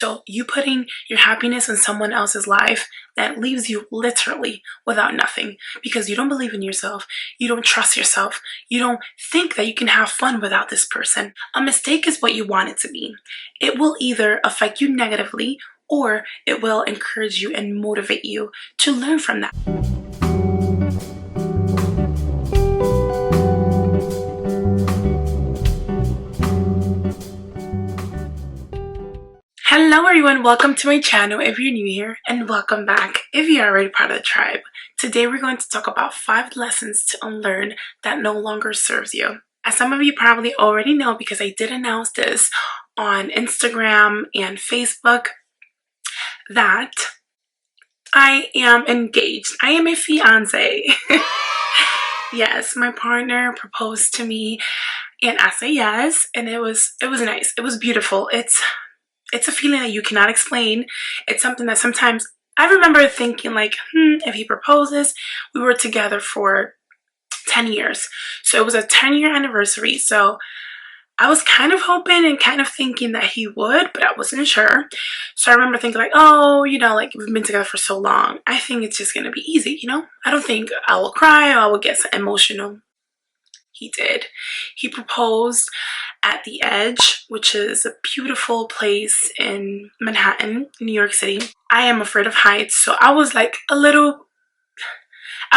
So you putting your happiness in someone else's life, that leaves you literally without nothing because you don't believe in yourself, you don't trust yourself, you don't think that you can have fun without this person. A mistake is what you want it to be. It will either affect you negatively or it will encourage you and motivate you to learn from that. Hello everyone, welcome to my channel if you're new here, and welcome back if you're already part of the tribe. Today we're going to talk about 5 lessons to unlearn that no longer serves you. As some of you probably already know, because I did announce this on Instagram and Facebook, that I am engaged. I am a fiance. Yes, my partner proposed to me and I said yes, and it was nice. It was beautiful. It's a feeling that you cannot explain. It's something that sometimes I remember thinking like, if he proposes, we were together for 10 years. So it was a 10-year anniversary. So I was kind of hoping and kind of thinking that he would, but I wasn't sure. So I remember thinking like, oh, like we've been together for so long. I think it's just going to be easy, I don't think I will cry or I will get emotional. He did. He proposed at the Edge, which is a beautiful place in Manhattan, New York City. I am afraid of heights, so I was like I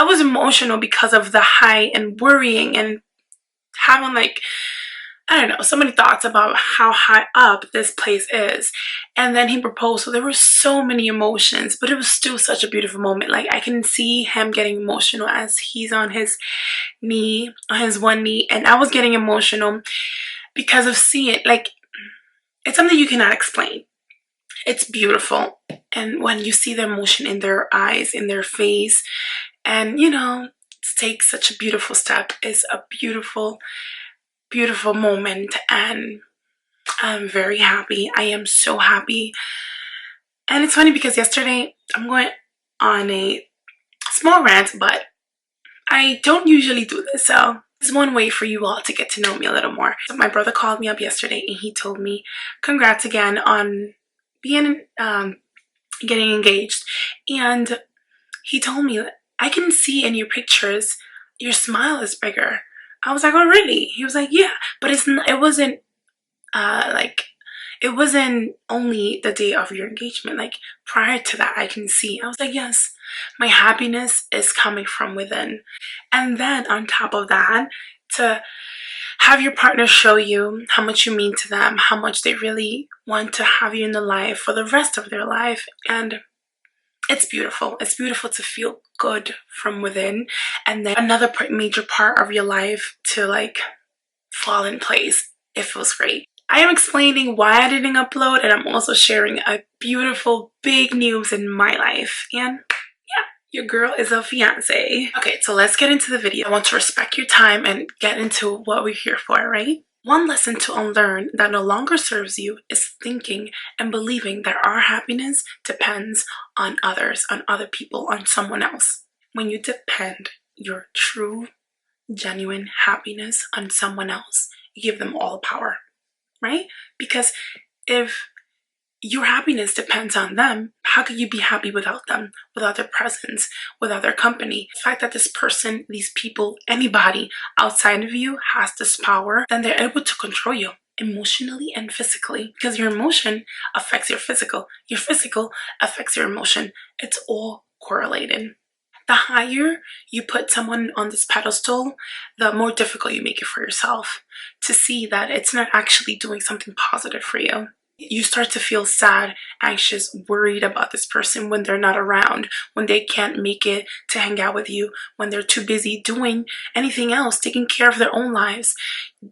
was emotional because of the height and worrying and having like, I don't know, so many thoughts about how high up this place is. And then he proposed, so there were so many emotions, but it was still such a beautiful moment. Like I can see him getting emotional as he's on his one knee, and I was getting emotional because of seeing it. Like, it's something you cannot explain. It's beautiful, and when you see the emotion in their eyes, in their face, and to take such a beautiful step is a beautiful moment, and I'm very happy. I am so happy. And it's funny because yesterday, I'm going on a small rant, but I don't usually do this, so it's one way for you all to get to know me a little more. So my brother called me up yesterday and he told me congrats again on being getting engaged, and he told me that I can see in your pictures your smile is bigger. I was like, oh really? He was like, yeah, but it wasn't it wasn't only the day of your engagement. Like prior to that, I can see. I was like, yes, my happiness is coming from within. And then on top of that, to have your partner show you how much you mean to them, how much they really want to have you in their life for the rest of their life. And it's beautiful. It's beautiful to feel good from within. And then another major part of your life to like fall in place. It feels great. I am explaining why I didn't upload, and I'm also sharing a beautiful big news in my life. And yeah, your girl is a fiance. Okay, so let's get into the video. I want to respect your time and get into what we're here for, right? One lesson to unlearn that no longer serves you is thinking and believing that our happiness depends on others, on other people, on someone else. When you depend your true, genuine happiness on someone else, you give them all the power, right? Because if your happiness depends on them, how could you be happy without them, without their presence, without their company? The fact that this person, these people, anybody outside of you has this power, then they're able to control you emotionally and physically, because your emotion affects your physical affects your emotion. It's all correlated. The higher you put someone on this pedestal, the more difficult you make it for yourself to see that it's not actually doing something positive for you. You start to feel sad, anxious, worried about this person when they're not around, when they can't make it to hang out with you, when they're too busy doing anything else, taking care of their own lives,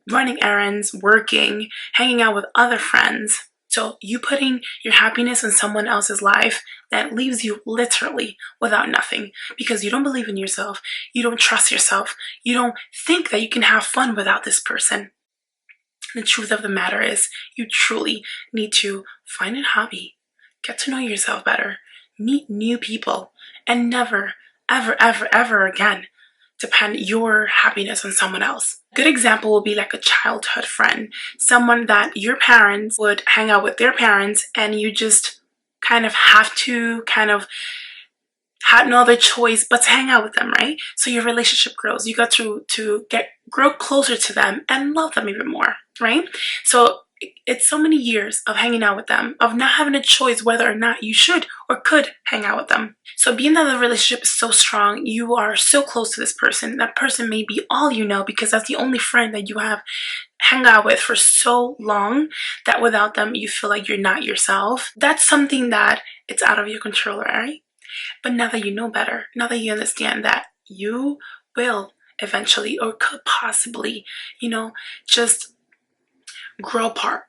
running errands, working, hanging out with other friends. So you putting your happiness in someone else's life, that leaves you literally without nothing because you don't believe in yourself, you don't trust yourself, you don't think that you can have fun without this person. The truth of the matter is you truly need to find a hobby, get to know yourself better, meet new people, and never, ever, ever, ever again depend your happiness on someone else. Good example will be like a childhood friend, someone that your parents would hang out with their parents and you just kind of have to had no other choice but to hang out with them, right? So your relationship grows. You got to grow closer to them and love them even more, right? So it's so many years of hanging out with them, of not having a choice whether or not you should or could hang out with them. So being that the relationship is so strong, you are so close to this person. That person may be all you know because that's the only friend that you have hang out with for so long that without them you feel like you're not yourself. That's something that it's out of your control, right? But now that you know better, now that you understand that you will eventually or could possibly, just grow apart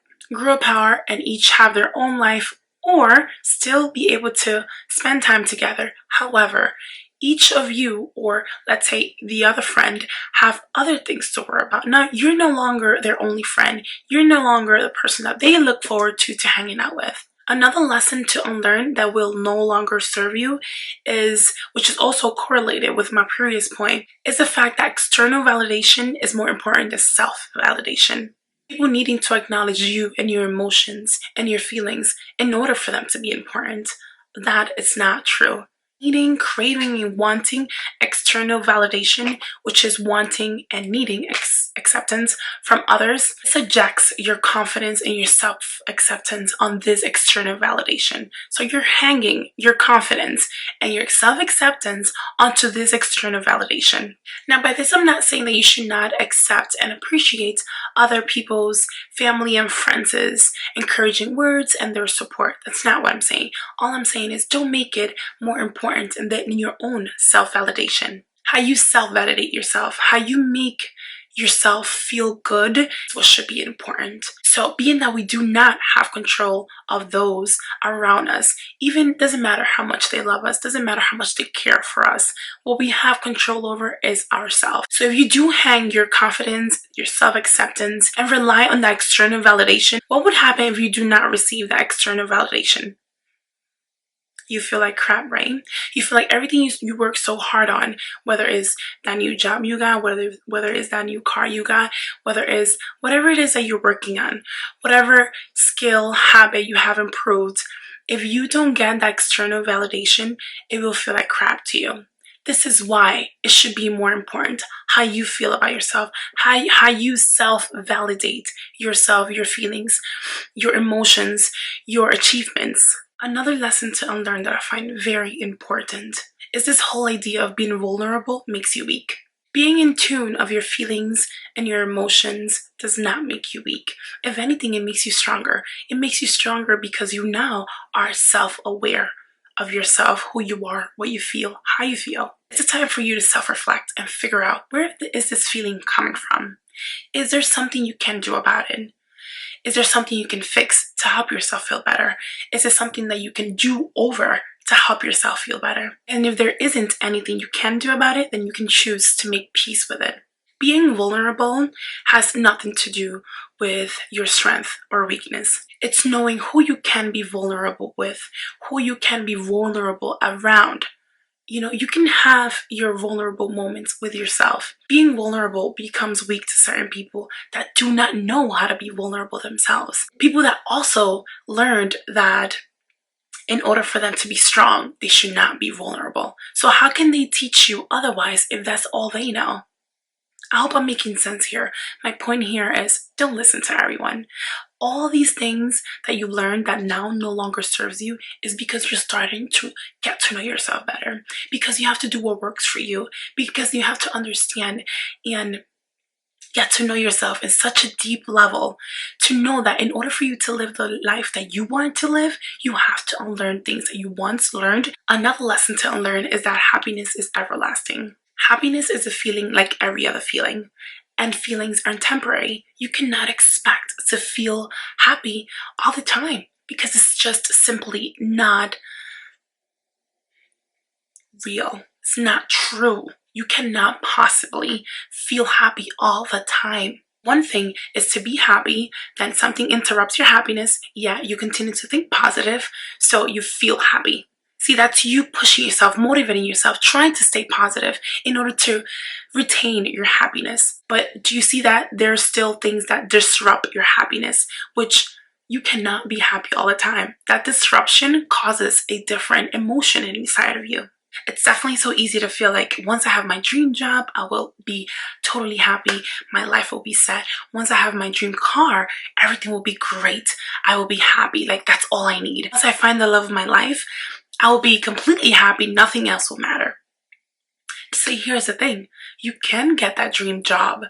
and each have their own life or still be able to spend time together. However, each of you, or let's say the other friend, have other things to worry about. Now, you're no longer their only friend. You're no longer the person that they look forward to hanging out with. Another lesson to unlearn that will no longer serve you is, which is also correlated with my previous point, is the fact that external validation is more important than self-validation. People needing to acknowledge you and your emotions and your feelings in order for them to be important. That is not true. Needing, craving, and wanting external validation, which is wanting and needing acceptance from others, subjects your confidence and your self-acceptance on this external validation. So you're hanging your confidence and your self-acceptance onto this external validation. Now, by this, I'm not saying that you should not accept and appreciate other people's family and friends' encouraging words and their support. That's not what I'm saying. All I'm saying is don't make it more important than your own self-validation. How you self-validate yourself, how you make yourself feel good is what should be important. So being that we do not have control of those around us, even doesn't matter how much they love us, doesn't matter how much they care for us, what we have control over is ourselves. So if you do hang your confidence, your self-acceptance, and rely on that external validation, what would happen if you do not receive that external validation? You feel like crap, right? You feel like everything you work so hard on, whether it's that new job you got, whether it's that new car you got, whether it's whatever it is that you're working on, whatever skill, habit you have improved, if you don't get that external validation, it will feel like crap to you. This is why it should be more important how you feel about yourself, how you self-validate yourself, your feelings, your emotions, your achievements. Another lesson to unlearn that I find very important is this whole idea of being vulnerable makes you weak. Being in tune of your feelings and your emotions does not make you weak. If anything, it makes you stronger. It makes you stronger because you now are self-aware of yourself, who you are, what you feel, how you feel. It's a time for you to self-reflect and figure out, where is this feeling coming from? Is there something you can do about it? Is there something you can fix to help yourself feel better? Is there something that you can do over to help yourself feel better? And if there isn't anything you can do about it, then you can choose to make peace with it. Being vulnerable has nothing to do with your strength or weakness. It's knowing who you can be vulnerable with, who you can be vulnerable around. You can have your vulnerable moments with yourself. Being vulnerable becomes weak to certain people that do not know how to be vulnerable themselves. People that also learned that in order for them to be strong, they should not be vulnerable. So how can they teach you otherwise if that's all they know? I hope I'm making sense here. My point here is don't listen to everyone. All these things that you learned that now no longer serves you is because you're starting to get to know yourself better, because you have to do what works for you, because you have to understand and get to know yourself in such a deep level to know that in order for you to live the life that you want to live, you have to unlearn things that you once learned. Another lesson to unlearn is that happiness is everlasting. Happiness is a feeling like every other feeling, and feelings are temporary. You cannot expect to feel happy all the time because it's just simply not real. It's not true. You cannot possibly feel happy all the time. One thing is to be happy, then something interrupts your happiness, yet you continue to think positive, so you feel happy. See, that's you pushing yourself, motivating yourself, trying to stay positive in order to retain your happiness. But do you see that there's still things that disrupt your happiness, which you cannot be happy all the time. That disruption causes a different emotion inside of you. It's definitely so easy to feel like once I have my dream job, I will be totally happy. My life will be set. Once I have my dream car, everything will be great. I will be happy. Like, that's all I need. Once I find the love of my life, I will be completely happy. Nothing else will matter. So here's the thing. You can get that dream job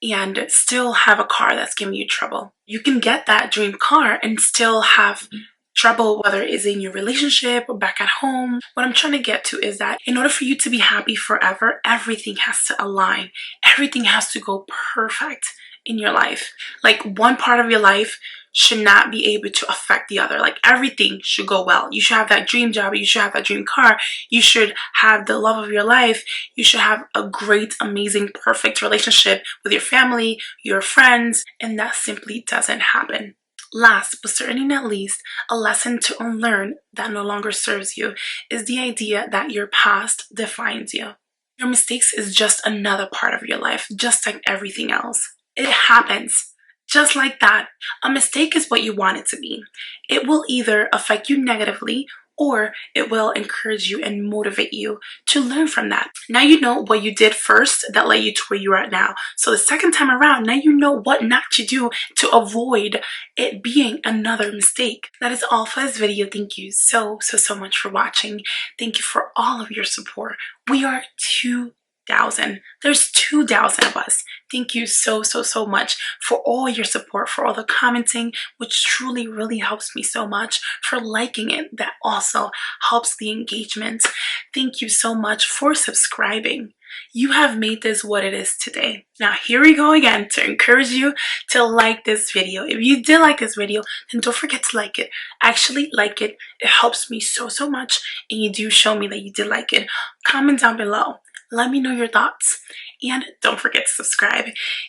and still have a car that's giving you trouble. You can get that dream car and still have trouble, whether it's in your relationship or back at home. What I'm trying to get to is that in order for you to be happy forever, everything has to align. Everything has to go perfect in your life. Like, one part of your life should not be able to affect the other. Like, everything should go well. You should have that dream job. You should have that dream car. You should have the love of your life. You should have a great, amazing, perfect relationship with your family, your friends, and that simply doesn't happen. Last, but certainly not least, a lesson to unlearn that no longer serves you is the idea that your past defines you. Your mistakes is just another part of your life, just like everything else. It happens. Just like that. A mistake is what you want it to be. It will either affect you negatively or it will encourage you and motivate you to learn from that. Now you know what you did first that led you to where you are at now. So the second time around, now you know what not to do to avoid it being another mistake. That is all for this video. Thank you so much for watching. Thank you for all of your support. We are 2,000. There's 2,000 of us. Thank you so much for all your support, for all the commenting, which truly really helps me so much, for liking it. That also helps the engagement. Thank you so much for subscribing. You have made this what it is today. Now here we go again to encourage you to like this video. If you did like this video, then don't forget to like it. Actually like it. It helps me so much, and you do show me that you did like it. Comment down below. Let me know your thoughts, and don't forget to subscribe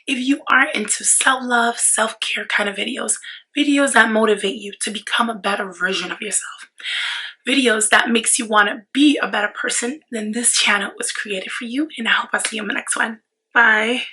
if you are into self-love, self-care kind of videos that motivate you to become a better version of yourself, videos that makes you want to be a better person. Then this channel was created for you, and I hope I'll see you in the next one. Bye.